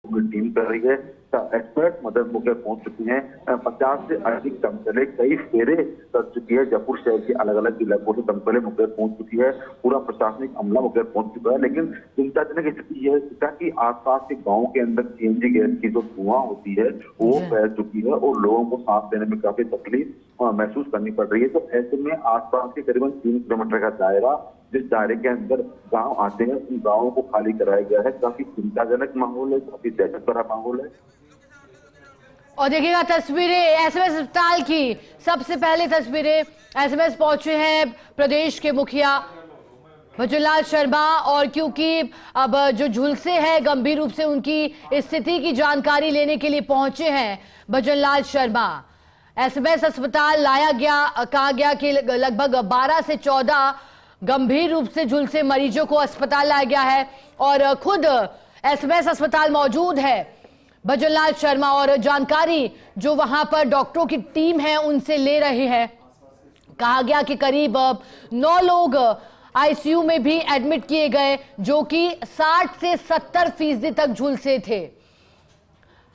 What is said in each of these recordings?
पूरी टीम कर रही है। एक्सपर्ट मदद मुखिया पहुंच चुकी हैं। 50 से अधिक दमकलें कई फेरे कर चुकी है। जयपुर शहर के अलग अलग इलाकों से दमकलें मुखिया पहुंच चुकी है। पूरा प्रशासनिक अमला मुखिया पहुंच चुका है। लेकिन चिंताजनक स्थिति यह है कि आसपास के गाँव के अंदर सीएनजी गैस की जो धुआं होती है वो फैल चुकी है और लोगों को सांस लेने में काफी तकलीफ महसूस करनी पड़ रही है। तो ऐसे में आसपास के करीबन 3 किलोमीटर का दायरा, जिस दायरे के अंदर गांव आते हैं, उन गांवों को खाली कराया गया है। काफी चिंताजनक माहौल है, काफी दहशत भरा माहौल है। और देखिएगा तस्वीरें एसएमएस अस्पताल की, सबसे पहले तस्वीरें एसएमएस पहुंचे हैं प्रदेश के मुखिया भजनलाल शर्मा। और क्योंकि अब जो झुलसे हैं गंभीर रूप से उनकी स्थिति की जानकारी लेने के लिए पहुंचे हैं भजनलाल शर्मा। एसएमएस अस्पताल लाया गया, कहा गया कि लगभग 12 से 14 गंभीर रूप से झुलसे मरीजों को अस्पताल लाया गया है और खुद एसएमएस अस्पताल मौजूद है भजनलाल शर्मा और जानकारी जो वहां पर डॉक्टरों की टीम है उनसे ले रहे हैं। कहा गया कि करीब 9 लोग आईसीयू में भी एडमिट किए गए जो कि 60 से 70% तक झुलसे थे।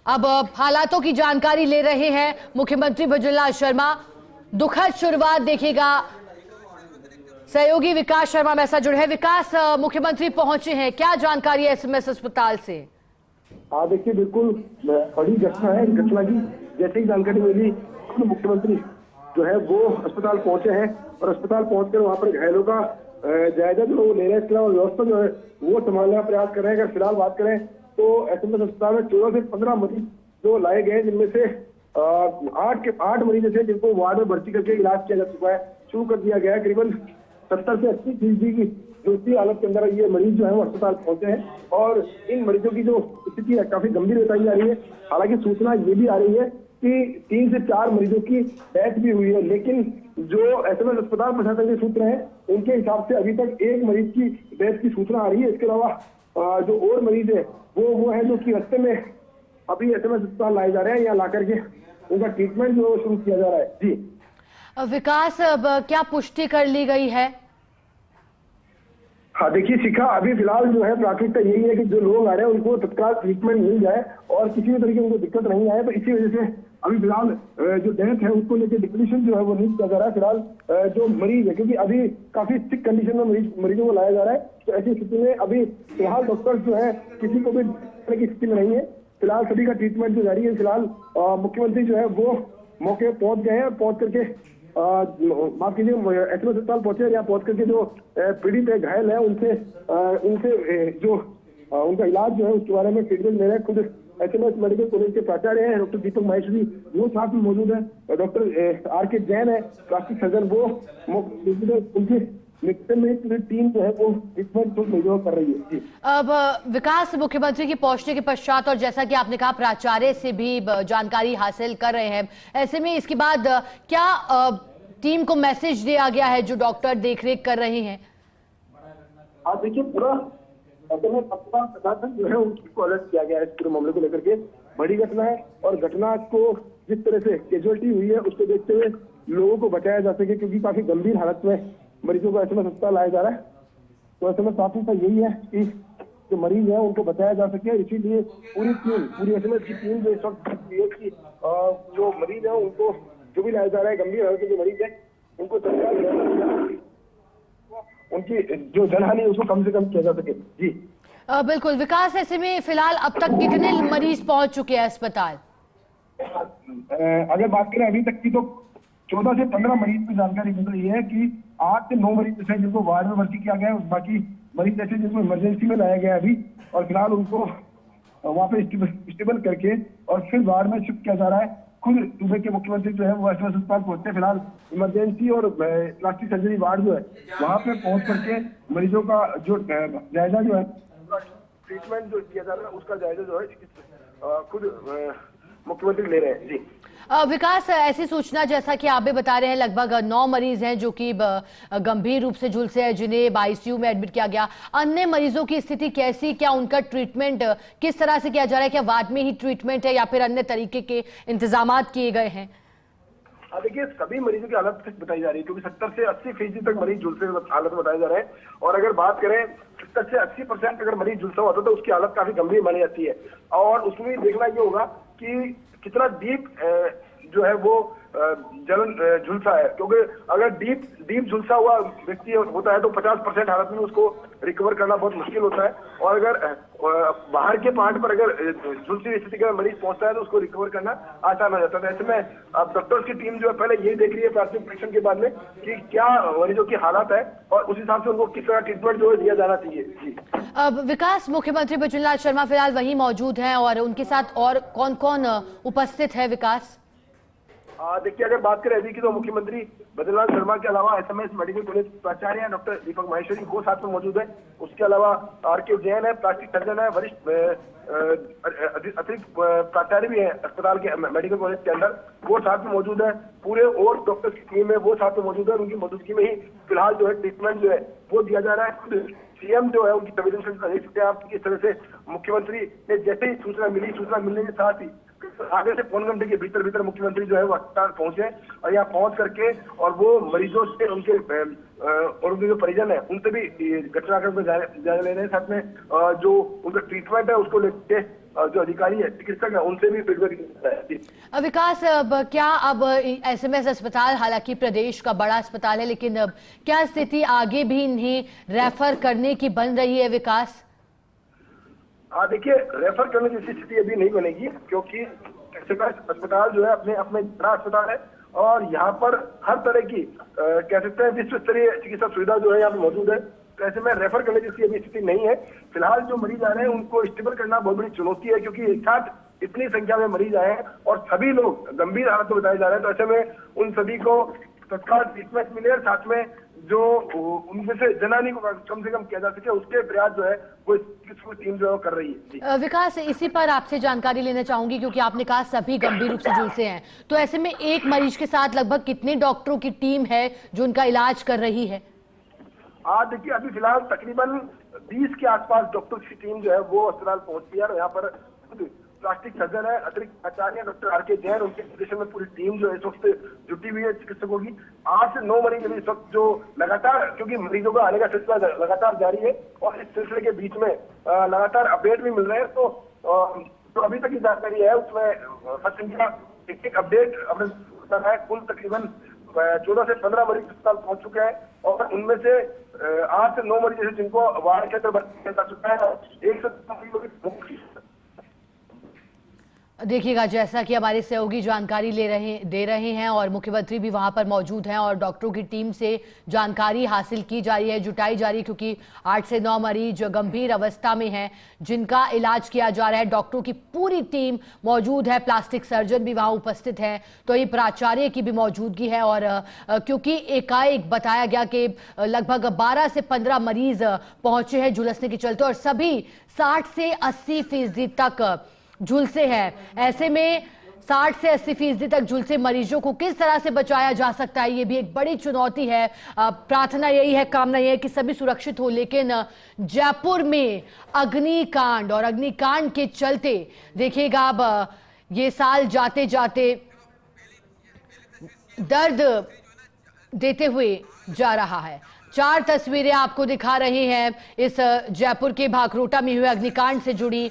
अब हालातों की जानकारी ले रहे हैं मुख्यमंत्री भजनलाल शर्मा। दुखद शुरुआत देखिएगा। सहयोगी विकास शर्मा मेरे साथ जुड़े हैं। विकास, मुख्यमंत्री पहुंचे हैं, क्या जानकारी है एसएमएस अस्पताल से? हाँ देखिए, बिल्कुल बड़ी घटना है। घटना की जैसे ही जानकारी मिली मुख्यमंत्री जो है वो अस्पताल पहुंचे हैं और अस्पताल पहुंचकर वहां पर घायलों का जायजा जो ले रहे हैं, इसके अलावा व्यवस्था जो है वो संभालने का प्रयास कर रहे हैं। अगर फिलहाल बात करें तो एसएमएस अस्पताल में 14 से 15 मरीज जो लाए गए, जिनमें से 8 मरीज ऐसे जिनको वार्ड में भर्ती करके इलाज किया जा चुका है, शुरू कर दिया गया है। करीबन 70 से 80% की दूसरी हालत के अंदर ये मरीज जो है वो अस्पताल पहुंचे हैं और इन मरीजों की जो स्थिति है काफी गंभीर बताई जा रही है। हालांकि सूचना ये भी आ रही है कि 3 से 4 मरीजों की डेथ भी हुई है, लेकिन जो एसएमएस अस्पताल प्रशासन के सूत्र हैं उनके हिसाब से अभी तक 1 मरीज की डेथ की सूचना आ रही है। इसके अलावा जो और मरीज है वो है जो कि रास्ते में अभी एसएमएस अस्पताल लाए जा रहे हैं, यहाँ ला करके उनका ट्रीटमेंट जो शुरू किया जा रहा है। जी विकास, अब क्या पुष्टि कर ली गई है? हाँ देखिए शिखा, अभी फिलहाल जो है प्राथमिकता यही है कि जो लोग आ रहे हैं उनको तत्काल ट्रीटमेंट मिल जाए और किसी भी तरीके उनको दिक्कत नहीं आए। तो इसी वजह से अभी फिलहाल जो डेथ है उसको लेकर डिक्लेरेशन जो है वो नहीं किया जा रहा है। फिलहाल जो मरीज है, क्योंकि अभी काफी सिक कंडीशन में मरीजों को लाया जा रहा है, तो ऐसी स्थिति में अभी फिलहाल डॉक्टर जो है किसी को भी देखने की स्थिति में नहीं है। फिलहाल सभी का ट्रीटमेंट जो जारी है। फिलहाल मुख्यमंत्री जो है वो मौके पहुंच गए हैं। पहुंच करके माफ कीजिए, एसएमएस अस्पताल पहुंचे। यहाँ पहुंच करके जो पीड़ित है, घायल है, उनसे जो उनका इलाज जो है उसके बारे में ट्रीटमेंट ले रहे हैं। खुद एसएमएस मेडिकल कॉलेज के प्राचार्य हैं डॉक्टर दीपक माहेश्वरी, वो साथ में मौजूद है। Doctor R K. जैन है प्लास्टिक सर्जन, वो उनके नेतृत्व में पूरी टीम जो है वो ट्रीटमेंट कर रही है। अब विकास, मुख्यमंत्री की पहुंचने के पश्चात और जैसा कि आपने कहा प्राचार्य से भी जानकारी हासिल कर रहे हैं, ऐसे में इसके बाद क्या टीम को मैसेज दिया गया है जो डॉक्टर देखरेख कर रहे हैं? आप देखिए, पूरा प्रशासन जो है उसको अलर्ट किया गया है इस पूरे मामले को लेकर के। बड़ी घटना है और घटना को जिस तरह से कैजुअलिटी हुई है उसको देखते हुए लोगों को बचाया जा सके, क्योंकि काफी गंभीर हालत में मरीजों को एसएमएस अस्पताल लाया जा रहा है। तो एसएमएस प्राथमिकता यही है कि जो मरीज है उनको बचाया जा सके। इसीलिए पूरी एसएमएस की टीम जो इस वक्त की जो मरीज है उनको जो भी लाया जा रहा है, गंभीर हालत के जो मरीज है उनको उनकी जो जनहानि है उसको कम से कम किया जा सके। जी बिल्कुल विकास, ऐसे में फिलहाल अब तक कितने मरीज पहुंच चुके हैं अस्पताल? अगर बात करें अभी तक की तो 14 से 15 मरीज की जानकारी मिल रही है कि 8 से 9 मरीज ऐसे जिनको वार्ड में भर्ती किया गया है, बाकी मरीज ऐसे जिनको इमरजेंसी में लाया गया है अभी, और फिलहाल उनको वहाँ पे स्टेबल करके और फिर वार्ड में शिफ्ट किया जा रहा है। खुद सूबे के मुख्यमंत्री जो है वो एसएमएस अस्पताल पहुंचते हैं। फिलहाल इमरजेंसी और प्लास्टिक सर्जरी वार्ड जो है वहाँ पे पहुंच करके मरीजों का जो जायजा जो है ट्रीटमेंट जो किया जा रहा है उसका जायजा जो है खुद मुख्यमंत्री ले रहे हैं। जी विकास, ऐसी सूचना जैसा कि आप भी बता रहे हैं लगभग 9 मरीज हैं जो कि गंभीर रूप से झुलसे हैं, जिन्हें आईसीयू में एडमिट किया गया। अन्य मरीजों की स्थिति कैसी, क्या उनका ट्रीटमेंट किस तरह से किया जा रहा है? क्या वार्ड में ही ट्रीटमेंट है या फिर अन्य तरीके के इंतजाम किए गए हैं? देखिए सभी मरीजों की हालत बताई जा रही है, क्योंकि 70 से 80% तक मरीज झुलसे हालत बताए जा रहे हैं। और अगर बात करें 70 से 80% अगर मरीज झुलसा होता है तो उसकी हालत काफी गंभीर मानी जाती है। और उसमें देखना ये होगा कि कितना डीप जो है वो जलन झुलसा है, क्योंकि अगर डीप झुलसा हुआ व्यक्ति होता है तो 50% हालत में उसको रिकवर करना बहुत मुश्किल होता है। और अगर बाहर के पार्ट पर अगर झुलसी स्थिति का मरीज पहुंचता है तो उसको रिकवर करना आसान हो जाता है। ऐसे में अब डॉक्टर्स की टीम जो है पहले ये देख रही है प्राथमिक परीक्षण के बाद में कि क्या मरीजों की हालत है और उस हिसाब से उनको किस तरह ट्रीटमेंट जो है दिया जाना चाहिए। जी अब विकास, मुख्यमंत्री भजनलाल शर्मा फिलहाल वहीं मौजूद हैं और उनके साथ और कौन कौन उपस्थित है? विकास, देखिए अगर बात करें अभी की तो मुख्यमंत्री भजनलाल शर्मा के अलावा एसएमएस मेडिकल कॉलेज प्राचार्य डॉक्टर दीपक माहेश्वरी वो साथ में मौजूद है। उसके अलावा आरके जैन है, प्लास्टिक सर्जन है, वरिष्ठ अतिरिक्त प्राचार्य भी है अस्पताल के मेडिकल कॉलेज के अंदर, वो साथ में मौजूद है। पूरे और डॉक्टर्स की टीम है वो साथ में मौजूद है। उनकी मौजूदगी में ही फिलहाल जो है ट्रीटमेंट जो है वो दिया जा रहा है। सीएम जो है उनकी संवेदनशीलता देख सकते हैं आप किस तरह से मुख्यमंत्री ने जैसे ही सूचना मिलने के साथ ही आगे से पौन घंटे के भीतर मुख्यमंत्री जो है वो अस्पताल पहुंचे और यहाँ पहुंच करके और वो मरीजों से उनके और उनके जो परिजन है उनसे भी घटनाक्रम को जायजा ले रहे हैं। साथ में जो उनका ट्रीटमेंट है उसको लेके जो अधिकारी है चिकित्सक है उनसे भी फीडबैक। विकास, क्या अब एसएमएस अस्पताल हालांकि प्रदेश का बड़ा अस्पताल है, लेकिन अब क्या स्थिति आगे भी इन्हें रेफर करने की बन रही है? विकास, देखिए रेफर करने जैसी स्थिति अभी नहीं बनेगी, क्योंकि अस्पताल जो है अपने बड़ा अस्पताल है और यहाँ पर हर तरह की कह सकते हैं विश्व स्तरीय चिकित्सा सुविधा जो है यहाँ पे मौजूद है। तो ऐसे में रेफर करने जैसी अभी स्थिति नहीं है। फिलहाल जो मरीज आ रहे हैं उनको स्टेबल करना बहुत बड़ी चुनौती है, क्योंकि एक साथ इतनी संख्या में मरीज आए हैं और सभी लोग गंभीर हालत में बताए जा रहे हैं। तो ऐसे में उन सभी को तत्काल ट्रीटमेंट मिले और साथ में जो उनमें से जनानी को कम से कम किया जा सके उसके प्रयास जो है वो टीम जो है कर रही है। विकास, इसी पर आपसे जानकारी लेना चाहूंगी, क्योंकि आपने कहा सभी गंभीर रूप से झुलसे हैं, तो ऐसे में एक मरीज के साथ लगभग कितने डॉक्टरों की टीम है जो उनका इलाज कर रही है? देखिए अभी फिलहाल तकरीबन 20 के आसपास डॉक्टर्स की टीम जो है वो अस्पताल पहुंची है और यहाँ पर प्लास्टिक सर्जन है, अतिरिक्त आचार्य डॉक्टर आरके जैन, उनके निर्देशन में पूरी टीम जो है इस वक्त जुटी हुई है चिकित्सकों की। 8 से 9 मरीज इस वक्त जो लगातार, क्योंकि मरीजों का आने का सिलसिला लगातार जारी है और इस सिलसिले के बीच में लगातार अपडेट भी मिल रहे हैं। तो अभी तक की जानकारी है उसमें संख्या एक अपडेट है। कुल तकरीबन 14 से 15 मरीज अस्पताल पहुंच चुके हैं और उनमें से 8 से 9 मरीज जिनको वार्ड क्षेत्र बनाया जा चुका है। 1 से देखिएगा, जैसा कि हमारे सहयोगी जानकारी दे रहे हैं और मुख्यमंत्री भी वहां पर मौजूद हैं और डॉक्टरों की टीम से जानकारी हासिल की जा रही है, जुटाई जा रही है, क्योंकि 8 से 9 मरीज गंभीर अवस्था में हैं जिनका इलाज किया जा रहा है। डॉक्टरों की पूरी टीम मौजूद है, प्लास्टिक सर्जन भी वहां उपस्थित है, तो ये प्राचार्य की भी मौजूदगी है। और क्योंकि एकाएक बताया गया कि लगभग 12 से 15 मरीज पहुंचे हैं झुलसने के चलते और सभी 60 से 80% तक झुलसे हैं। ऐसे में 60 से 80% तक झुलसे मरीजों को किस तरह से बचाया जा सकता है, ये भी एक बड़ी चुनौती है। प्रार्थना यही है, कामना यही है कि सभी सुरक्षित हो। लेकिन जयपुर में अग्निकांड और अग्निकांड के चलते देखिएगा अब ये साल जाते जाते दर्द देते हुए जा रहा है। 4 तस्वीरें आपको दिखा रहे हैं इस जयपुर के भाखरोटा में हुए अग्निकांड से जुड़ी।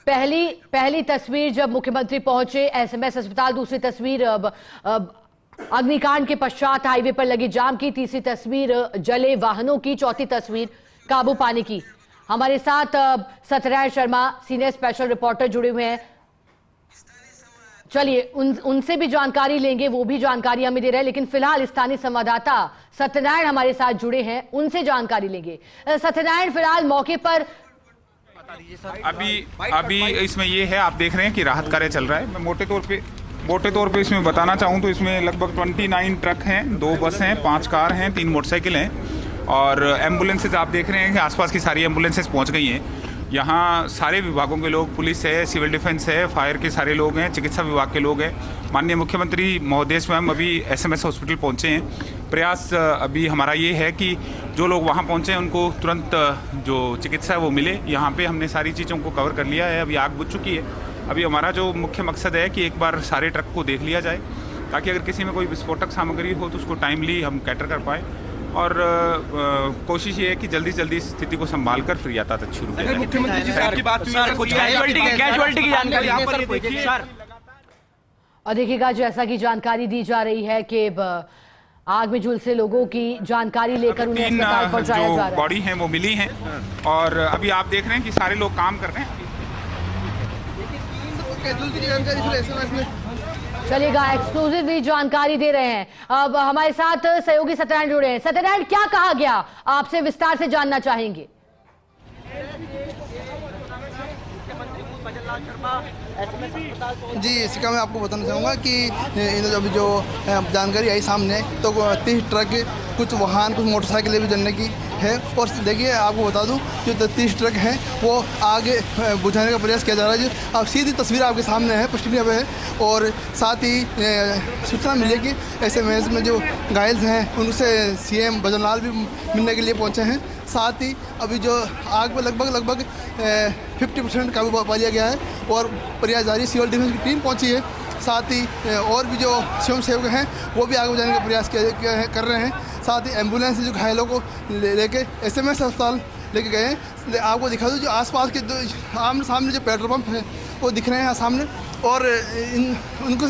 पहली तस्वीर जब मुख्यमंत्री पहुंचे एसएमएस अस्पताल, दूसरी तस्वीर अग्निकांड के पश्चात हाईवे पर लगी जाम की, तीसरी तस्वीर जले वाहनों की, चौथी तस्वीर काबू पाने की। हमारे साथ Satyanarayan Sharma senior special reporter जुड़े हुए हैं। चलिए उनसे भी जानकारी लेंगे, वो भी जानकारी हमें दे रहे हैं, लेकिन फिलहाल स्थानीय संवाददाता सत्यनारायण हमारे साथ जुड़े हैं, उनसे जानकारी लेंगे। सत्यनारायण, फिलहाल मौके पर अभी इसमें ये है, आप देख रहे हैं कि राहत कार्य चल रहा है। मैं मोटे तौर पे इसमें बताना चाहूँ तो इसमें लगभग 29 ट्रक हैं, 2 बस हैं, 5 कार हैं, 3 मोटरसाइकिल हैं और एम्बुलेंसेज आप देख रहे हैं कि आसपास की सारी एम्बुलेंसेज पहुंच गई हैं। यहाँ सारे विभागों के लोग, पुलिस है, सिविल डिफेंस है, फायर के सारे लोग हैं, चिकित्सा विभाग के लोग हैं। माननीय मुख्यमंत्री महोदय स्वयं अभी एसएमएस हॉस्पिटल पहुँचे हैं। प्रयास अभी हमारा ये है कि जो लोग वहाँ पहुँचे हैं उनको तुरंत जो चिकित्सा है वो मिले। यहाँ पे हमने सारी चीज़ों को कवर कर लिया है, अभी आग बुझ चुकी है। अभी हमारा जो मुख्य मकसद है कि एक बार सारे ट्रक को देख लिया जाए ताकि अगर किसी में कोई विस्फोटक सामग्री हो तो उसको टाइमली हम कैटर कर पाए। और कोशिश ये है कि जल्दी से जल्दी स्थिति को संभाल कर फिर यातायात शुरू किया जाए। मुख्यमंत्री जी से आपकी बात हुई है, कुछ कैजुअलिटी की जानकारी यहाँ पर देखिए सर। और देखिएगा जैसा कि जानकारी दी जा रही है कि आग में झुलसे लोगों की जानकारी लेकर उन्हें अस्पताल पहुंचाया जा रहा है। बॉडी हैं वो मिली हैं और अभी आप देख रहे हैं कि सारे लोग काम कर रहे हैं। चलिएगा, एक्सक्लूसिव भी जानकारी दे रहे हैं। अब हमारे साथ सहयोगी सत्यनारायण जुड़े हैं। सत्यनारायण, क्या कहा गया, आपसे विस्तार से जानना चाहेंगे। जी, इसी का मैं आपको बताना चाहूँगा कि अभी जो जानकारी आई सामने तो 30 ट्रक, कुछ वाहन, कुछ मोटरसाइकिलें भी जलने की है। और देखिए आपको बता दूं जो 30 ट्रक हैं वो आगे बुझाने का प्रयास किया जा रहा है। जो आप सीधी तस्वीर आपके सामने है, पश्चिमी पे है। और साथ ही सूचना मिली है कि SMS में जो घायल हैं उनसे CM भजनलाल भी मिलने के लिए पहुँचे हैं। साथ ही अभी जो आग पर लगभग 50% काबू पा लिया गया है और प्रयास जारी, सिविल डिफेंस की टीम पहुंची है। साथ ही और भी जो स्वयं सेवक हैं वो भी आगे बढ़ाने का प्रयास कर रहे हैं। साथ ही एम्बुलेंस जो घायलों को लेके SMS अस्पताल लेके गए हैं। आपको दिखा दूँ जो आसपास के जो सामने जो पेट्रोल पंप है वो दिख रहे हैं सामने। और उनको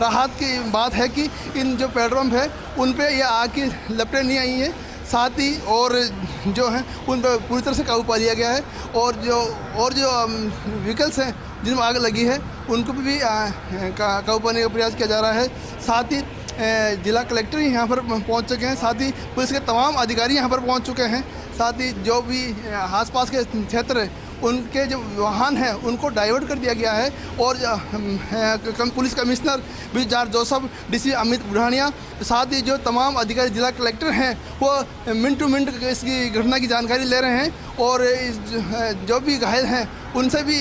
राहत की बात है कि इन जो पेट्रोल पंप है उन पर ये आग की लपटें नहीं आई हैं। साथ ही और जो हैं उन पर पूरी तरह से काबू पा लिया गया है। और जो व्हीकल्स हैं जिनमें आग लगी है उनको भी काबू पाने का प्रयास किया जा रहा है। साथ ही जिला कलेक्टर यहाँ पर पहुँच चुके हैं। साथ ही पुलिस के तमाम अधिकारी यहाँ पर पहुँच चुके हैं। साथ ही जो भी आसपास के क्षेत्र है उनके जो वाहन हैं उनको डाइवर्ट कर दिया गया है। और police commissioner BJR Joseph, DC Amit Budhania, साथ ही जो तमाम अधिकारी जिला कलेक्टर हैं वो मिनट टू मिनट इसकी घटना की जानकारी ले रहे हैं। और जो भी घायल हैं उनसे भी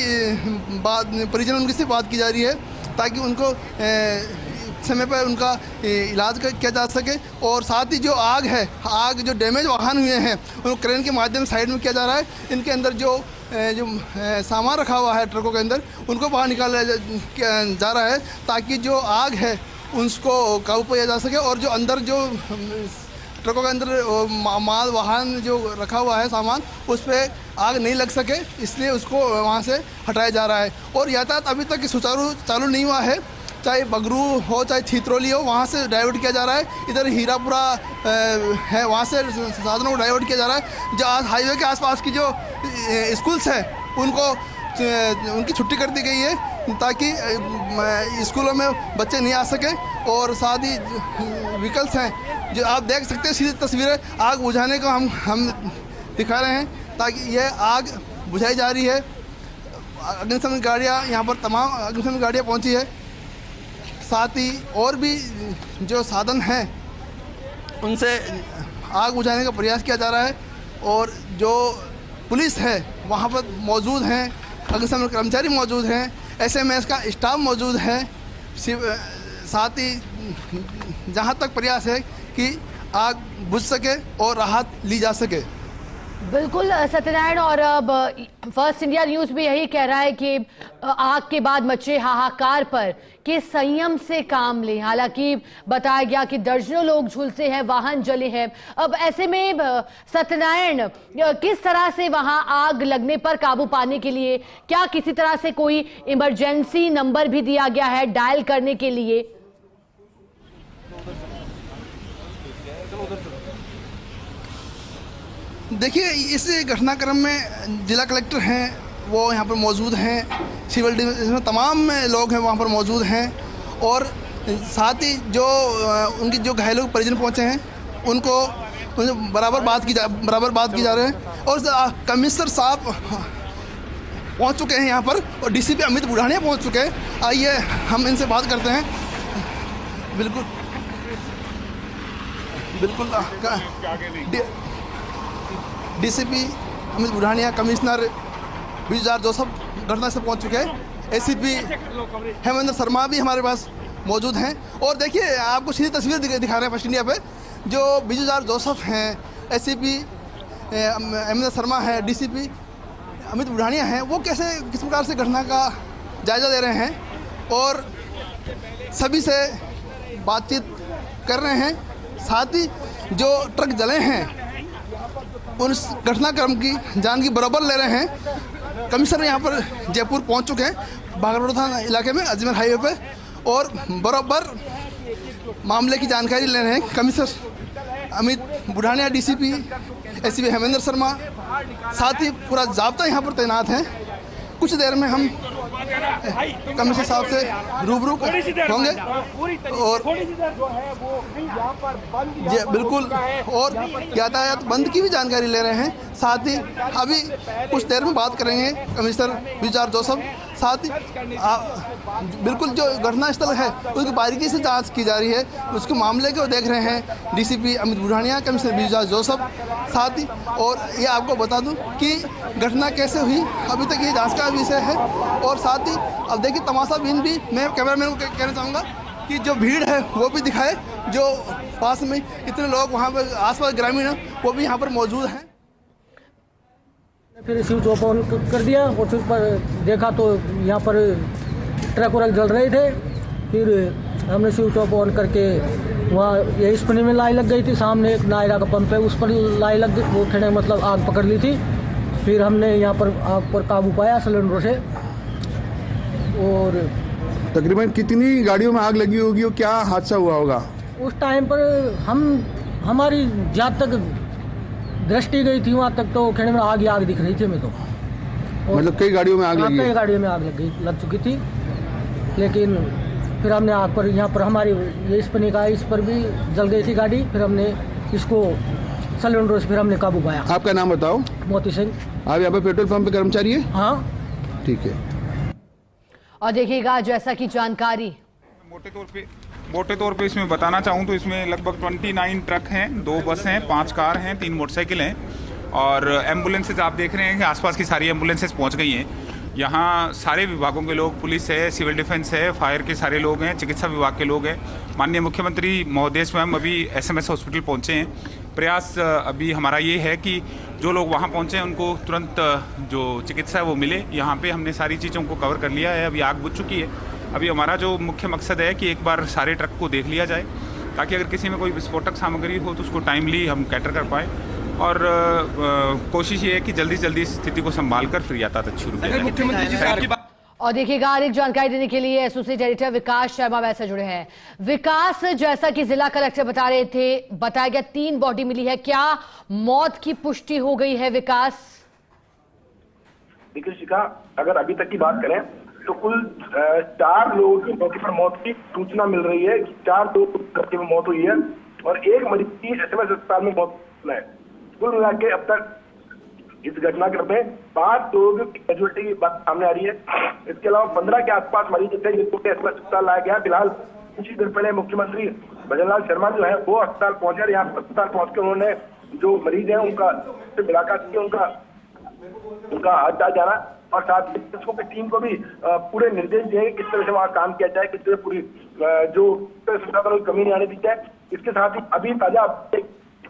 परिजन उनकी से बात की जा रही है ताकि उनको समय पर उनका इलाज किया जा सके। और साथ ही जो आग है, आग जो डैमेज वाहन हुए हैं उनको क्रेन के माध्यम से साइड में किया जा रहा है। इनके अंदर जो सामान रखा हुआ है ट्रकों के अंदर उनको बाहर निकाला जा रहा है ताकि जो आग है उसको काबू पाया जा सके। और जो अंदर जो ट्रकों के अंदर माल वाहन जो रखा हुआ है सामान उस पर आग नहीं लग सके, इसलिए उसको वहाँ से हटाया जा रहा है। और यातायात अभी तक सुचारू चालू नहीं हुआ है, चाहे बगरू हो चाहे छितरौली हो, वहाँ से डाइवर्ट किया जा रहा है। इधर हीरापुरा है वहाँ से साधनों को डाइवर्ट किया जा रहा है। जो हाईवे के आसपास की जो स्कूल्स हैं उनकी छुट्टी कर दी गई है ताकि स्कूलों में बच्चे नहीं आ सके। और साथ ही व्हीकल्स हैं जो आप देख सकते हैं, सीधी तस्वीरें आग बुझाने को हम दिखा रहे हैं ताकि यह आग बुझाई जा रही है। अग्निशमन गाड़ियाँ यहाँ पर तमाम अग्निशमन गाड़ियाँ पहुँची है। साथ ही और भी जो साधन हैं उनसे आग बुझाने का प्रयास किया जा रहा है। और जो पुलिस है वहाँ पर मौजूद हैं, अग्निशमन कर्मचारी मौजूद हैं, SMS का स्टाफ मौजूद है। साथ ही जहाँ तक प्रयास है कि आग बुझ सके और राहत ली जा सके। बिल्कुल सत्यनारायण, और अब फर्स्ट इंडिया न्यूज़ भी यही कह रहा है कि आग के बाद मचे हाहाकार पर कि संयम से काम लें। हालांकि बताया गया कि दर्जनों लोग झुलसे हैं, वाहन जले हैं। अब ऐसे में सत्यनारायण, किस तरह से वहां आग लगने पर काबू पाने के लिए क्या किसी तरह से कोई इमरजेंसी नंबर भी दिया गया है डायल करने के लिए? देखिए, इस घटनाक्रम में जिला कलेक्टर हैं वो यहाँ पर मौजूद हैं, सिविल डिफेंस में तमाम लोग हैं वहाँ पर मौजूद हैं। और साथ ही जो उनकी जो घायलों परिजन पहुँचे हैं उनको बराबर बात की जा रहे हैं। और कमिश्नर साहब पहुँच चुके हैं यहाँ पर और DCP अमित बुढ़ानिया पहुँच चुके हैं। आइए हम इनसे बात करते हैं। बिल्कुल DCP Amit Budhania, commissioner BJR Joseph घटना से पहुंच चुके हैं। ACP हेमंत शर्मा भी हमारे पास मौजूद हैं। और देखिए, आपको सीधी तस्वीर दिखा रहे हैं फर्स्ट इंडिया पे। जो BJR जोसेफ हैं, ACP हेमंत शर्मा है, DCP अमित बुढ़ानिया हैं, वो किस प्रकार से घटना का जायजा ले रहे हैं और सभी से बातचीत कर रहे हैं। साथ ही जो ट्रक जले हैं उन घटनाक्रम की जानकारी बराबर ले रहे हैं। कमिश्नर यहाँ पर जयपुर पहुँच चुके हैं भागलपुर थाना इलाके में अजमेर हाईवे पे, और बराबर मामले की जानकारी ले रहे हैं। Commissioner Amit Budhania, DCP ACP Hemendra Sharma, साथ ही पूरा जाब्ता यहाँ पर तैनात है। कुछ देर में हम कमिश्नर साहब से रूबरू होंगे और बिल्कुल और यातायात बंद की भी जानकारी ले रहे हैं। साथ ही अभी कुछ देर में बात करेंगे कमिश्नर विचार जोसफ। साथ ही बिल्कुल जो घटनास्थल है उसकी बारीकी से जांच की जा रही है, उसके मामले को देख रहे हैं डीसीपी अमित बुढ़ानिया, कमिश्नर विचार जोसफ। साथ ही और ये आपको बता दूं कि घटना कैसे हुई अभी तक ये जांच का विषय है। और साथ ही अब देखिए तमाशा बीन भी मैं कैमरामैन को कहना चाहूँगा कि जो भीड़ है वो भी दिखाए, जो पास में इतने लोग वहाँ पर आसपास ग्रामीण हैं वो भी यहाँ पर मौजूद हैं। फिर स्विच ऑफ ऑन कर दिया और स्विच पर देखा तो यहाँ पर ट्रक वरक जल रहे थे। फिर हमने स्विच ऑफ ऑन करके वहाँ ये स्पनी में लाई लग गई थी, सामने एक नायरा का पंप है उस पर लाई लग गई, वो ठंडे मतलब आग पकड़ ली थी। फिर हमने यहाँ पर आग पर काबू पाया सिलेंडरों से। और तकरीबन कितनी गाड़ियों में आग लगी होगी और क्या हादसा हुआ होगा? उस टाइम पर हमारी जहाँ तक दृष्टि गई थी वहाँ तक तो खेड़े में आग दिख रही थी हमें तो। मतलब कई गाड़ियों में आग लगी? कई गाड़ियों में आग लग चुकी थी, लेकिन फिर हमने आग पर यहाँ पर हमारी ये स्पनी का इस पर भी जल गई थी गाड़ी। फिर हमने इसको सिलेंडरों से फिर हमने काबू पाया। आपका नाम बताओ? मोती सिंह। आप यहाँ पर पेट्रोल पंप पे कर्मचारी है? हाँ ठीक है। और देखिएगा जैसा कि जानकारी मोटे तौर पे इसमें बताना चाहूँ तो इसमें लगभग 29 ट्रक हैं, 2 बस हैं, 5 कार हैं, 3 मोटरसाइकिल हैं और एम्बुलेंसेज आप देख रहे हैं कि आसपास की सारी एम्बुलेंसेज पहुंच गई हैं। यहाँ सारे विभागों के लोग, पुलिस है, सिविल डिफेंस है, फायर के सारे लोग हैं, चिकित्सा विभाग के लोग हैं। माननीय मुख्यमंत्री महोदय स्वयं अभी SMS हॉस्पिटल पहुँचे हैं। प्रयास अभी हमारा ये है कि जो लोग वहाँ पहुँचे हैं उनको तुरंत जो चिकित्सा है वो मिले। यहाँ पे हमने सारी चीज़ों को कवर कर लिया है, अभी आग बुझ चुकी है। अभी हमारा जो मुख्य मकसद है कि एक बार सारे ट्रक को देख लिया जाए ताकि अगर किसी में कोई विस्फोटक सामग्री हो तो उसको टाइमली हम कैटर कर पाए। और कोशिश ये है कि जल्दी से जल्दी स्थिति को संभाल कर फिर यातायात शुरू किया जाए। और देखिएगा अधिक जानकारी देने के लिए एसोसिएट एडिटर विकास शर्मा वैसे जुड़े हैं। विकास, जैसा कि जिला कलेक्टर बता रहे थे, बताया गया 3 बॉडी मिली है, क्या मौत की पुष्टि हो गई है? विकास देखिए शिखा, अगर अभी तक की बात करें तो कुल 4 लोगों की मौके पर मौत की सूचना मिल रही है। 4 लोगों में मौत हुई है और 1 मरीज की SMS अस्पताल में मौत है। कुल मिला के अब तक इस घटनाक्रम में 5 लोगों की कैजुअलिटी की बात सामने आ रही है। इसके अलावा 15 के आसपास मरीज थे जिनको SMS अस्पताल लाया गया। फिलहाल कुछ ही देर पहले मुख्यमंत्री भजनलाल शर्मा जो है वो अस्पताल पहुंचे और यहाँ अस्पताल पहुंच के उन्होंने जो मरीज है उनका मुलाकात की, उनका हाल जाना और साथ ही चिकित्सकों की टीम को भी पूरे निर्देश दिए किस तरह से वहाँ काम किया जाए, किस तरह पूरी जो संसाधनों की कमी नहीं आने दी जाए। इसके साथ ही अभी ताजा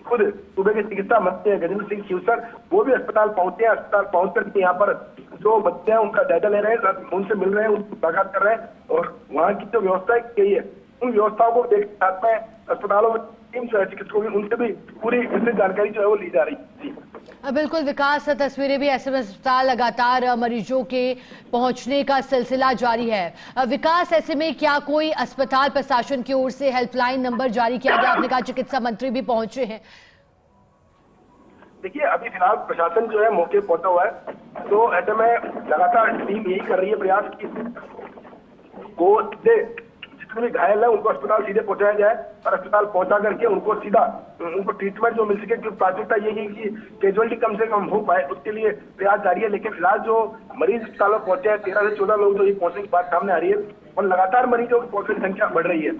खुद सूबे के चिकित्सा मंत्री गजेंद्र सिंह शेखावत वो भी अस्पताल पहुंचे हैं। अस्पताल पहुंच करके यहाँ पर जो बच्चे हैं उनका जायजा ले रहे हैं, उनसे मिल रहे हैं, उनकी मुलाकात कर रहे हैं और वहाँ की जो व्यवस्था की है उन व्यवस्थाओं को देख साथ में अस्पतालों में टीम जो है चिकित्सकों की उनसे भी पूरी विस्तृत जानकारी जो है वो ली जा रही है। बिल्कुल विकास, तस्वीरें भी SMS अस्पताल लगातार मरीजों के पहुंचने का सिलसिला जारी है। विकास, ऐसे में क्या कोई अस्पताल प्रशासन की ओर से हेल्पलाइन नंबर जारी किया गया? आपने कहा चिकित्सा मंत्री भी पहुंचे हैं। देखिए अभी फिलहाल प्रशासन जो है मौके पर पहुंचा हुआ है, तो ऐसे में लगातार टीम यही कर रही है प्रयास की को जितने भी घायल है उनको अस्पताल सीधे पहुंचाया जाए और अस्पताल पहुंचा करके उनको सीधा उनको ट्रीटमेंट जो मिल सके। क्योंकि प्राथमिकता ये है कि कैजुअलिटी कम से कम हो पाए, उसके लिए प्रयास जारी है। लेकिन फिलहाल जो मरीज अस्पताल में पहुंचे हैं 13 से 14 लोग जो पहुंचने की बात सामने आ रही है और लगातार मरीजों की पहुंचने की संख्या बढ़ रही है।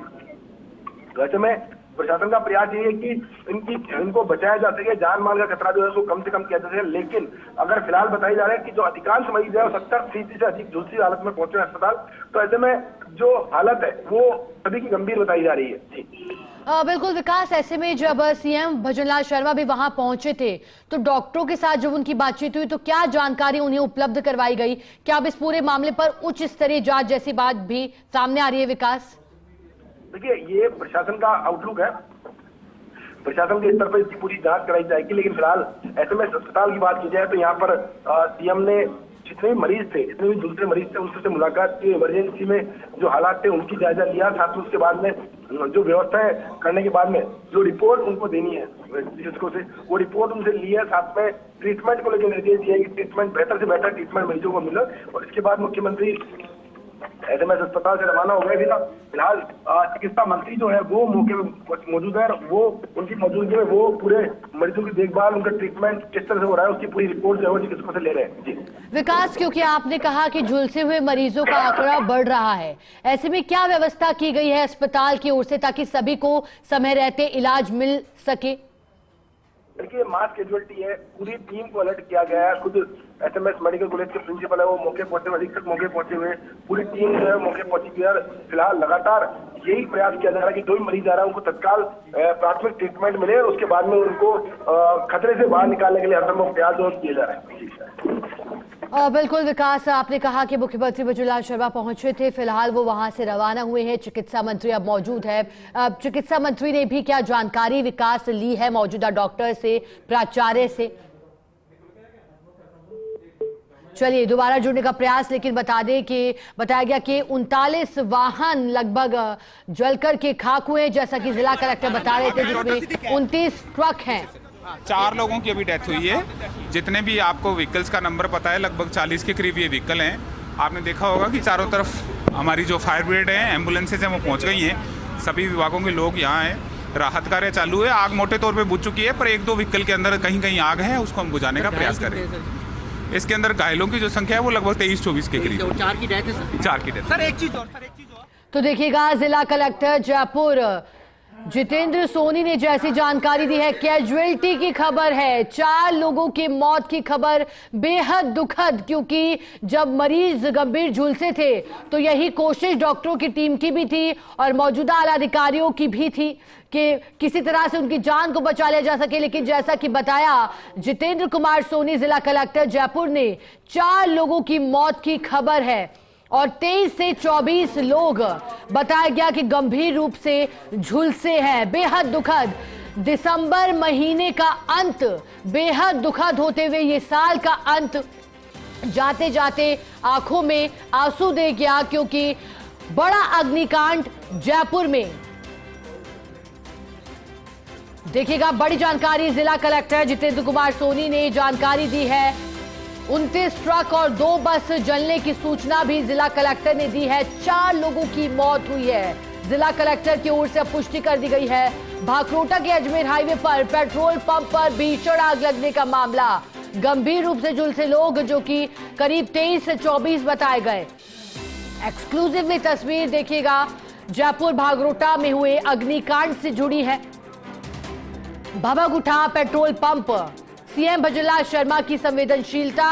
वैसे में प्रशासन का प्रयास ये है कि इनको बचाया जा सके, जान माल का खतरा जो है उसको कम से कम किया जा सके। लेकिन अगर फिलहाल बताई जा रहा है कि जो अधिकांश मरीज है वो 70% से अधिक दूसरी हालत में पहुंचे हैं अस्पताल, तो ऐसे में जो हालत है वो सभी की गंभीर बताई जा रही है। बिल्कुल विकास, ऐसे में जब CM भजनलाल शर्मा भी वहां पहुंचे थे तो डॉक्टरों के साथ जब उनकी बातचीत हुई तो क्या जानकारी उन्हें उपलब्ध करवाई गई? क्या अब इस पूरे मामले पर उच्च स्तरीय जांच जैसी बात भी सामने आ रही है? विकास देखिए, ये प्रशासन का आउटलुक है। प्रशासन के स्तर पर इसकी पूरी जांच कराई जाएगी, लेकिन फिलहाल एसएमएस अस्पताल की बात की जाए तो यहाँ पर सीएम ने जितने भी मरीज थे, जितने भी दूसरे मरीज थे, उनसे मुलाकात की, इमरजेंसी में जो हालात थे उनकी जायजा लिया, साथ में उसके बाद में जो व्यवस्थाएं करने के बाद में जो रिपोर्ट उनको देनी है चिकित्सकों से, वो रिपोर्ट उनसे ली है। साथ में ट्रीटमेंट को लेकर निर्देश दिया है कि ट्रीटमेंट बेहतर से बेहतर ट्रीटमेंट मरीजों को मिले, और इसके बाद मुख्यमंत्री एसएमएस अस्पताल से रवाना हो गए थे। फिलहाल चिकित्सा मंत्री जो है वो मौके पर मौजूद है, वो उनकी मौजूदगी में वो पूरे मरीजों की देखभाल, उनका ट्रीटमेंट किस तरह से हो रहा है उसकी पूरी रिपोर्ट जो है वो चिकित्सकों से ले रहे हैं। जी विकास, क्योंकि आपने कहा कि झुलसे हुए मरीजों का आंकड़ा बढ़ रहा है, ऐसे में क्या व्यवस्था की गई है अस्पताल की ओर से ताकि सभी को समय रहते इलाज मिल सके? देखिए, मास कैजुअलिटी है, पूरी टीम को अलर्ट किया गया है। खुद एसएमएस मेडिकल कॉलेज के प्रिंसिपल है वो मौके पहुंचे हुए, अधीक्षक मौके पहुंचे हुए, पूरी टीम जो है मौके पहुंची हुई है। फिलहाल लगातार यही प्रयास किया जा रहा है कि जो भी मरीज आ रहा है उनको तत्काल प्राथमिक ट्रीटमेंट मिले, और उसके बाद में उनको खतरे से बाहर निकालने के लिए हर संभव प्रयास जो किए जा रहे हैं। बिल्कुल विकास, आपने कहा कि मुख्यमंत्री भजनलाल शर्मा पहुंचे थे, फिलहाल वो वहां से रवाना हुए हैं। चिकित्सा मंत्री अब मौजूद है। चिकित्सा मंत्री ने भी क्या जानकारी विकास ली है मौजूदा डॉक्टर से, प्राचार्य से? चलिए दोबारा जुड़ने का प्रयास, लेकिन बताया गया कि 39 वाहन लगभग जलकर के खाक हुए, जैसा कि जिला कलेक्टर बता रहे थे, जिसमें 29 ट्रक हैं। 4 लोगों की अभी डेथ हुई है। जितने भी आपको व्हीकल्स का नंबर पता है, लगभग 40 के करीब ये व्हीकल हैं। आपने देखा होगा कि चारों तरफ हमारी जो फायर ब्रिगेड है, एम्बुलेंसेज हैं, वो पहुंच गई हैं। सभी विभागों के लोग यहाँ हैं, राहत कार्य चालू है। आग मोटे तौर पे बुझ चुकी है, पर 1-2 व्हीकल के अंदर कहीं कहीं आग है, उसको हम बुझाने का प्रयास कर रहे हैं। इसके अंदर घायलों की जो संख्या है वो लगभग 23-24 के करीब। 4 की डेथ है सर। 4 की डेथ। सर एक चीज और तो देखिएगा, जिला कलेक्टर जयपुर जितेंद्र सोनी ने जैसी जानकारी दी है, कैजुअलिटी की खबर है, 4 लोगों की मौत की खबर, बेहद दुखद, क्योंकि जब मरीज गंभीर झुलसे थे तो यही कोशिश डॉक्टरों की टीम की भी थी और मौजूदा आला अधिकारियों की भी थी कि किसी तरह से उनकी जान को बचा लिया जा सके। लेकिन जैसा कि बताया जितेंद्र कुमार सोनी, जिला कलेक्टर जयपुर ने, 4 लोगों की मौत की खबर है और 23 से 24 लोग बताया गया कि गंभीर रूप से झुलसे हैं। बेहद दुखद, दिसंबर महीने का अंत बेहद दुखद होते हुए ये साल का अंत जाते जाते आंखों में आंसू दे गया, क्योंकि बड़ा अग्निकांड जयपुर में। देखिएगा, बड़ी जानकारी जिला कलेक्टर जितेंद्र कुमार सोनी ने जानकारी दी है। 29 ट्रक और 2 बस जलने की सूचना भी जिला कलेक्टर ने दी है। 4 लोगों की मौत हुई है। जिला कलेक्टर की ओर से पुष्टि कर दी गई है। भाखरोटा के अजमेर हाईवे पर पेट्रोल पंप पर भीषण आग लगने का मामला, गंभीर रूप से झुलसे लोग जो कि करीब 23 से 24 बताए गए। एक्सक्लूसिव में तस्वीर देखिएगा, जयपुर भाखरोटा में हुए अग्निकांड से जुड़ी है। भभगुठा petrol pump, CM Bhajanlal Sharma की संवेदनशीलता,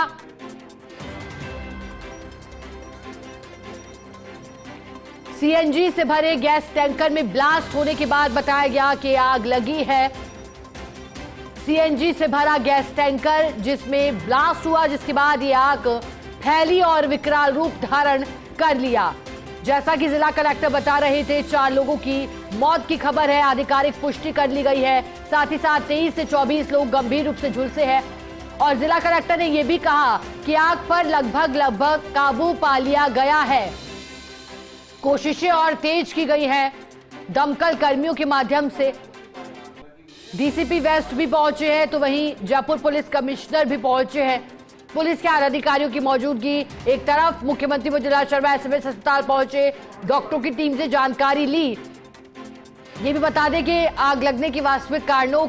सीएनजी से भरे गैस टैंकर में ब्लास्ट होने के बाद बताया गया कि आग लगी है। सीएनजी से भरा गैस टैंकर जिसमें ब्लास्ट हुआ, जिसके बाद ये आग फैली और विकराल रूप धारण कर लिया। जैसा कि जिला कलेक्टर बता रहे थे, 4 लोगों की मौत की खबर है, आधिकारिक पुष्टि कर ली गई है। साथ ही साथ 23 से 24 लोग गंभीर रूप से झुलसे हैं और जिला कलेक्टर ने यह भी कहा कि आग पर लगभग काबू पा लिया गया है। कोशिशें और तेज की गई हैं दमकल कर्मियों के माध्यम से। डीसीपी वेस्ट भी पहुंचे हैं, तो वहीं जयपुर पुलिस कमिश्नर भी पहुंचे हैं। पुलिस के आला अधिकारियों की मौजूदगी, एक तरफ मुख्यमंत्री भजनलाल शर्मा एसएमएस अस्पताल पहुंचे, डॉक्टरों की टीम से जानकारी ली। ये भी बता दें कि आग लगने के वास्तविक कारणों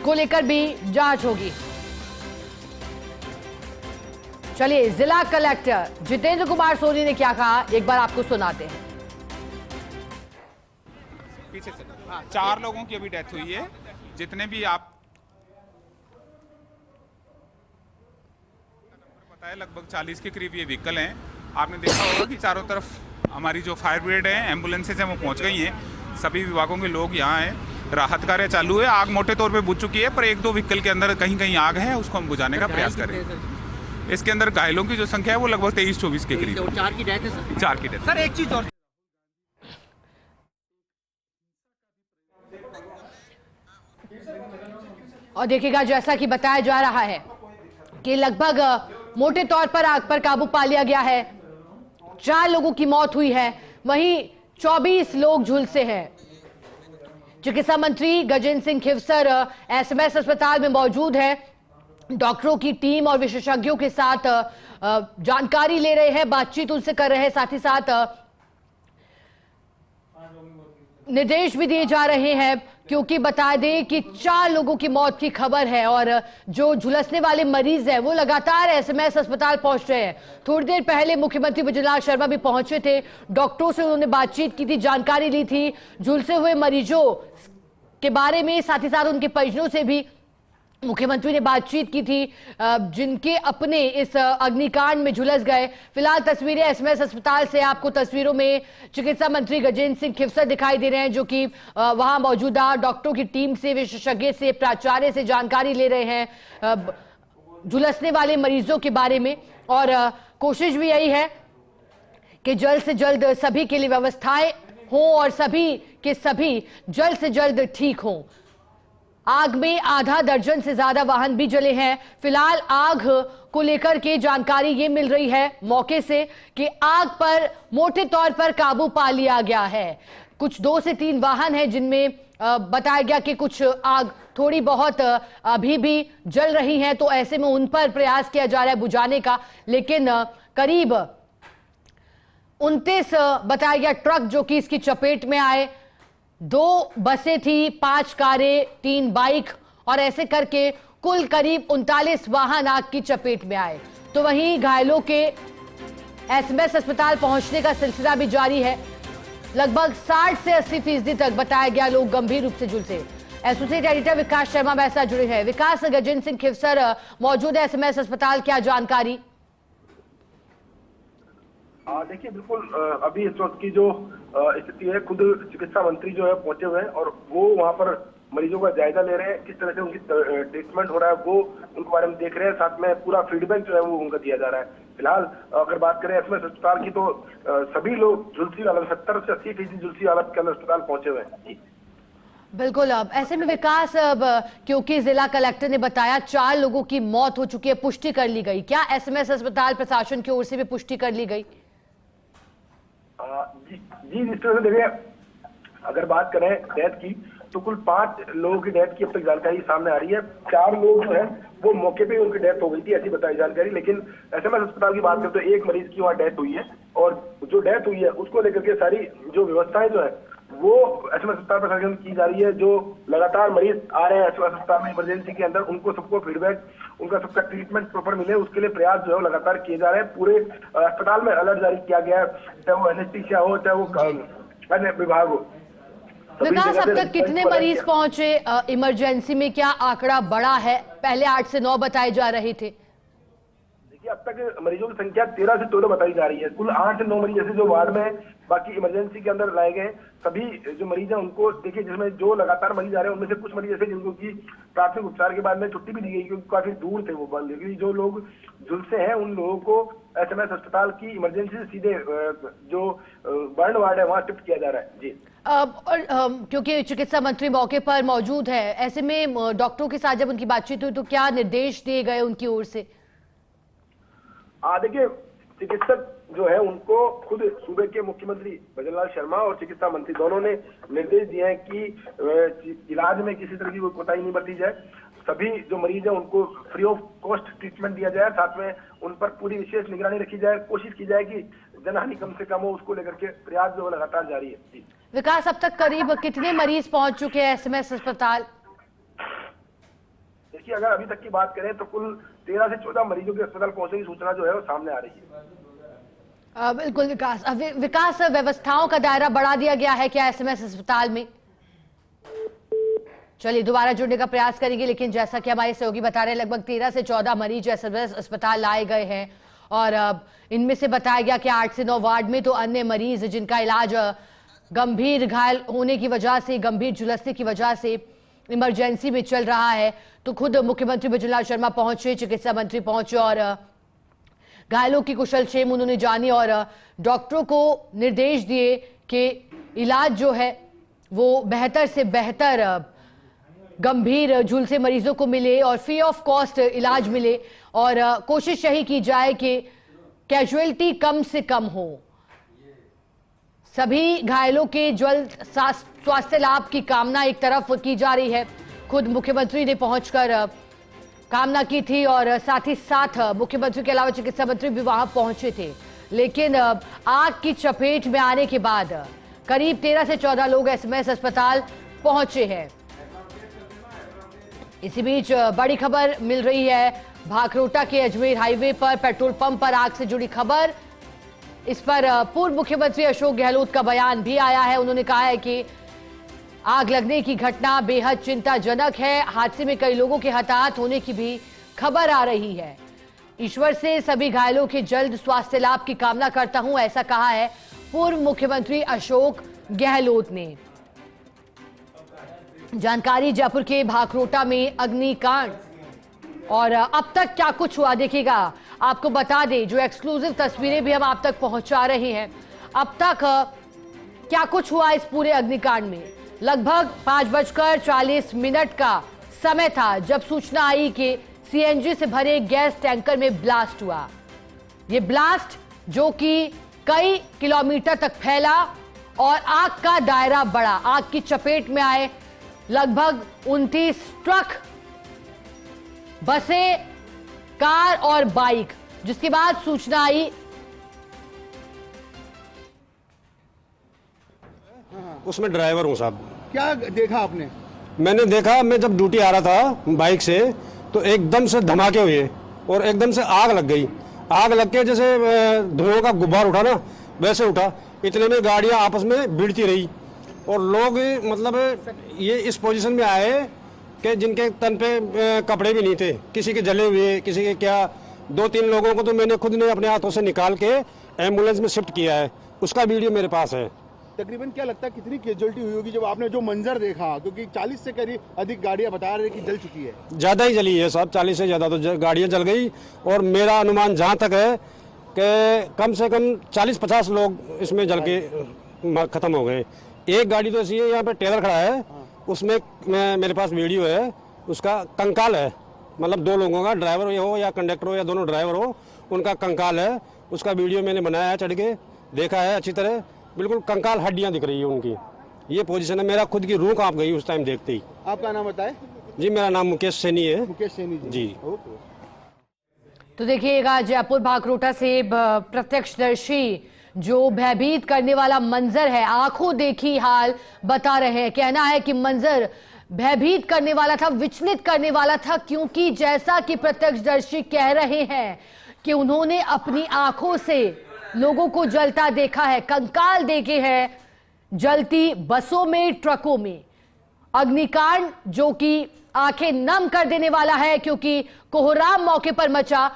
को लेकर भी जांच होगी। चलिए, जिला कलेक्टर जितेंद्र कुमार सोनी ने क्या कहा, एक बार आपको सुनाते हैं। पीछे से 4 लोगों की अभी डेथ हुई है। जितने भी आप पता है, लगभग 40 के करीब ये व्हीकल हैं। आपने देखा होगा कि चारों तरफ हमारी जो फायर ब्रिगेड है, एम्बुलेंसेज हैं, वो पहुंच गई हैं। सभी विभागों के लोग यहाँ हैं, राहत कार्य चालू है। आग मोटे तौर पे बुझ चुकी है, पर 1-2 व्हीकल के अंदर कहीं कहीं आग है, उसको हम बुझाने का प्रयास कर रहे हैं। इसके अंदर घायलों की जो संख्या है वो लगभग 23-24 के करीब। 4 की डेथ है सर। 4 की डेथ। सर एक चीज और और देखिएगा, जैसा कि बताया जा रहा है कि लगभग मोटे तौर पर आग पर काबू पा लिया गया है। 4 लोगों की मौत हुई है, वहीं 24 लोग झुलसे हैं। चिकित्सा मंत्री गजेंद्र सिंह खिवसर एसएमएस अस्पताल में मौजूद है, डॉक्टरों की टीम और विशेषज्ञों के साथ जानकारी ले रहे हैं, बातचीत उनसे कर रहे हैं, साथ ही साथ निर्देश भी दिए जा रहे हैं, क्योंकि बता दें कि 4 लोगों की मौत की खबर है और जो झुलसने वाले मरीज हैं वो लगातार एसएमएस अस्पताल पहुंच रहे हैं। थोड़ी देर पहले मुख्यमंत्री भजनलाल शर्मा भी पहुंचे थे, डॉक्टरों से उन्होंने बातचीत की थी, जानकारी ली थी झुलसे हुए मरीजों के बारे में, साथ ही साथ उनके परिजनों से भी मुख्यमंत्री ने बातचीत की थी जिनके अपने इस अग्निकांड में झुलस गए। फिलहाल तस्वीरें एसएमएस अस्पताल से आपको तस्वीरों में चिकित्सा मंत्री गजेंद्र सिंह खिवसर दिखाई दे रहे हैं, जो कि वहां मौजूदा डॉक्टरों की टीम से, विशेषज्ञ से, प्राचार्य से जानकारी ले रहे हैं झुलसने वाले मरीजों के बारे में। और कोशिश भी यही है कि जल्द से जल्द सभी के लिए व्यवस्थाएं हों और सभी के सभी जल्द से जल्द ठीक हों। आग में आधा दर्जन से ज्यादा वाहन भी जले हैं। फिलहाल आग को लेकर के जानकारी ये मिल रही है मौके से कि आग पर मोटे तौर पर काबू पा लिया गया है। कुछ 2 से 3 वाहन हैं जिनमें बताया गया कि कुछ आग थोड़ी बहुत अभी भी जल रही हैं, तो ऐसे में उन पर प्रयास किया जा रहा है बुझाने का। लेकिन करीब 29 बताया गया ट्रक जो कि इसकी चपेट में आए, 2 बसें थी, 5 कारें, 3 बाइक और ऐसे करके कुल करीब 39 वाहन आग की चपेट में आए। तो वहीं घायलों के एसएमएस अस्पताल पहुंचने का सिलसिला भी जारी है। लगभग 60 से 80% तक बताया गया लोग गंभीर रूप से झुलसे। एसोसिएट एडिटर विकास शर्मा मेरे साथ जुड़े हैं। विकास, गजेंद्र सिंह खिवसर मौजूद है एसएमएस अस्पताल, क्या जानकारी? देखिए, बिल्कुल अभी इस वक्त की जो स्थिति है, खुद चिकित्सा मंत्री जो है पहुंचे हुए हैं और वो वहां पर मरीजों का जायजा ले रहे हैं, किस तरह से उनकी ट्रीटमेंट हो रहा है वो उनके बारे में देख रहे हैं, साथ में पूरा फीडबैक जो है वो उनका दिया जा रहा है। फिलहाल अगर बात करें एसएमएस अस्पताल की तो सभी लोग झुलसी हालत, 70 से 80% झुलसी हालत के अंदर अस्पताल पहुंचे हुए हैं। बिल्कुल। अब ऐसे में विकास, अब क्योंकि जिला कलेक्टर ने बताया 4 लोगों की मौत हो चुकी है, पुष्टि कर ली गई, क्या एसएमएस अस्पताल प्रशासन की ओर से भी पुष्टि कर ली गई? जी, जिस तरह से देखिए, अगर बात करें डेथ की तो कुल 5 लोगों की डेथ की अब तक जानकारी सामने आ रही है। 4 लोग जो है वो मौके पे उनकी डेथ हो गई थी, ऐसी बताई जानकारी। लेकिन एसएमएस अस्पताल की बात करें तो 1 मरीज की वहाँ डेथ हुई है और जो डेथ हुई है उसको लेकर के सारी जो व्यवस्थाएं जो है वो एसएमएस अस्पताल प्रशासन की जा रही है। जो लगातार मरीज आ रहे हैं एसएमएस अस्पताल में इमरजेंसी के अंदर, उनको सबको फीडबैक, उनका सबका ट्रीटमेंट प्रॉपर मिले, उसके लिए प्रयास जो है लगातार किए जा रहे हैं। पूरे अस्पताल में अलर्ट जारी किया गया है, चाहे वो एनेस्थीसिया हो, चाहे वो अन्य विभाग हो। विकास, अब तक कितने मरीज पहुंचे इमरजेंसी में, क्या आंकड़ा बड़ा है? पहले 8 से 9 बताए जा रहे थे। देखिए, अब तक मरीजों की संख्या 13 से 14 बताई जा रही है। कुल 8 से 9 मरीज ऐसे जो वार्ड में है, बाकी इमरजेंसी के अंदर लाए गए। सभी जो मरीज हैं उनको देखिए, जिसमें जो लगातार मरीज आ रहे हैं उनमें से कुछ मरीज ऐसे जिनको की प्राथमिक उपचार के बाद में छुट्टी भी दी गई क्योंकि काफी दूर थे वो बंद। लेकिन जो लोग झुलसे हैं उन लोगों को एसएमएस अस्पताल की इमरजेंसी से सीधे जो बर्न वार्ड है वहां शिफ्ट किया जा रहा है। जी, क्योंकि चिकित्सा मंत्री मौके पर मौजूद है, ऐसे में डॉक्टरों के साथ जब उनकी बातचीत हुई तो क्या निर्देश दिए गए उनकी ओर से? देखिए, चिकित्सक जो है उनको खुद सूबे के मुख्यमंत्री भजनलाल शर्मा और चिकित्सा मंत्री दोनों ने निर्देश दिए हैं कि इलाज में किसी तरह की कोई कोताही नहीं बरती जाए। सभी जो मरीज हैं उनको फ्री ऑफ कॉस्ट ट्रीटमेंट दिया जाए, साथ में उन पर पूरी विशेष निगरानी रखी जाए, कोशिश की जाए कि जनहानि कम से कम हो, उसको लेकर के प्रयास जो लगातार जारी है। जी विकास, अब तक करीब कितने मरीज पहुंच चुके हैं एसएमएस अस्पताल? देखिए, अगर अभी तक की बात करें तो कुल 13 से 14 मरीजों के अस्पताल पहुंचने की सूचना जो है वो सामने आ रही है। बिल्कुल विकास, व्यवस्थाओं का दायरा बढ़ा दिया गया है क्या एसएमएस अस्पताल में? चलिए दोबारा जुड़ने का प्रयास करेंगे, लेकिन जैसा कि हमारे सहयोगी बता रहे हैं लगभग 13 से 14 मरीज एसएमएस अस्पताल लाए गए हैं और इनमें से बताया गया कि 8 से 9 वार्ड में तो अन्य मरीज जिनका इलाज गंभीर घायल होने की वजह से, गंभीर झुलसने की वजह से इमरजेंसी में चल रहा है। तो खुद मुख्यमंत्री भजनलाल शर्मा पहुंचे, चिकित्सा मंत्री पहुंचे और घायलों की कुशलक्षेम उन्होंने जानी और डॉक्टरों को निर्देश दिए कि इलाज जो है वो बेहतर से बेहतर गंभीर झुलसे मरीजों को मिले और फ्री ऑफ कॉस्ट इलाज मिले और कोशिश यही की जाए कि कैजुअलिटी कम से कम हो। सभी घायलों के जल्द स्वास्थ्य लाभ की कामना एक तरफ की जा रही है। खुद मुख्यमंत्री ने पहुंचकर कामना की थी और साथ ही साथ मुख्यमंत्री के अलावा चिकित्सा मंत्री भी वहां पहुंचे थे, लेकिन आग की चपेट में आने के बाद करीब 13 से 14 लोग एसएमएस अस्पताल पहुंचे हैं। इसी बीच बड़ी खबर मिल रही है भाखरोटा के अजमेर हाईवे पर पेट्रोल पंप पर आग से जुड़ी खबर। इस पर पूर्व मुख्यमंत्री अशोक गहलोत का बयान भी आया है। उन्होंने कहा है कि आग लगने की घटना बेहद चिंताजनक है। हादसे में कई लोगों के हताहत होने की भी खबर आ रही है। ईश्वर से सभी घायलों के जल्द स्वास्थ्य लाभ की कामना करता हूं, ऐसा कहा है पूर्व मुख्यमंत्री अशोक गहलोत ने। जानकारी जयपुर के भाखरोटा में अग्निकांड और अब तक क्या कुछ हुआ देखिएगा। आपको बता दें, जो एक्सक्लूसिव तस्वीरें भी हम आप तक पहुंचा रहे हैं, अब तक क्या कुछ हुआ इस पूरे अग्निकांड में। लगभग 5:40 का समय था जब सूचना आई कि सीएनजी से भरे गैस टैंकर में ब्लास्ट हुआ। ये ब्लास्ट जो कि कई किलोमीटर तक फैला और आग का दायरा बढ़ा। आग की चपेट में आए लगभग 29 ट्रक, बसें, कार और बाइक, जिसके बाद सूचना आई। उसमें ड्राइवर हूँ साहब। क्या देखा आपने? मैंने देखा, मैं जब ड्यूटी आ रहा था बाइक से तो एकदम से धमाके हुए और एकदम से आग लग गई। आग लग के जैसे धुआं का गुब्बार उठा ना, वैसे उठा। इतने में गाड़ियां आपस में भिड़ती रही और लोग मतलब ये इस पोजीशन में आए कि जिनके तन पे कपड़े भी नहीं थे, किसी के जले हुए, किसी के क्या। 2-3 लोगों को तो मैंने खुद ने अपने हाथों से निकाल के एम्बुलेंस में शिफ्ट किया है। उसका वीडियो मेरे पास है। तकरीबन क्या लगता है कितनी कैजुअलिटी हुई होगी जब आपने जो मंजर देखा? क्योंकि 40 से करीब अधिक गाड़ियां बता रहे कि जल चुकी है। ज़्यादा ही जली है साहब, 40 से ज़्यादा तो गाड़ियाँ जल गई। और मेरा अनुमान जहाँ तक है कि कम से कम 40-50 लोग इसमें जल के ख़त्म हो गए। एक गाड़ी तो ऐसी है, यहाँ पे टेलर खड़ा है, उसमें मेरे पास वीडियो है, उसका कंकाल है। मतलब 2 लोगों का, ड्राइवर हो या कंडक्टर हो या दोनों ड्राइवर हो, उनका कंकाल है। उसका वीडियो मैंने बनाया है, चढ़ के देखा है अच्छी तरह। बिल्कुल कंकाल, हड्डियां दिख रही है उनकी। ये पोजीशन है। मेरा खुद की रूह कांप गई उस टाइम देखते ही। आपका नाम बताए? जी, मेरा नाम मुकेश सैनी है। मुकेश सैनी जी। तो देखिएगा, जयपुर भाखरोटा से प्रत्यक्षदर्शी जो भयभीत करने वाला मंजर है, आंखों देखी हाल बता रहे हैं। कहना है कि मंजर भयभीत करने वाला था, विचलित करने वाला था, क्योंकि जैसा कि प्रत्यक्षदर्शी कह रहे हैं कि उन्होंने अपनी आंखों से लोगों को जलता देखा है, कंकाल देखे हैं जलती बसों में, ट्रकों में। अग्निकांड जो कि आंखें नम कर देने वाला है, क्योंकि कोहराम मौके पर मचा।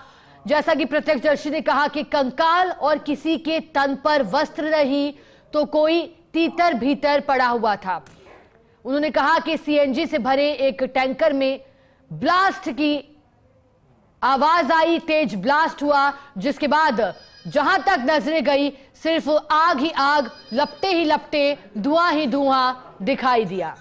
जैसा कि प्रत्यक्षदर्शी ने कहा कि कंकाल और किसी के तन पर वस्त्र नहीं तो कोई तीतर भीतर पड़ा हुआ था। उन्होंने कहा कि सीएनजी से भरे एक टैंकर में ब्लास्ट की आवाज आई, तेज ब्लास्ट हुआ, जिसके बाद जहां तक नजरें गई सिर्फ आग ही आग, लपटे ही लपटे, धुआं ही धुआं दिखाई दिया।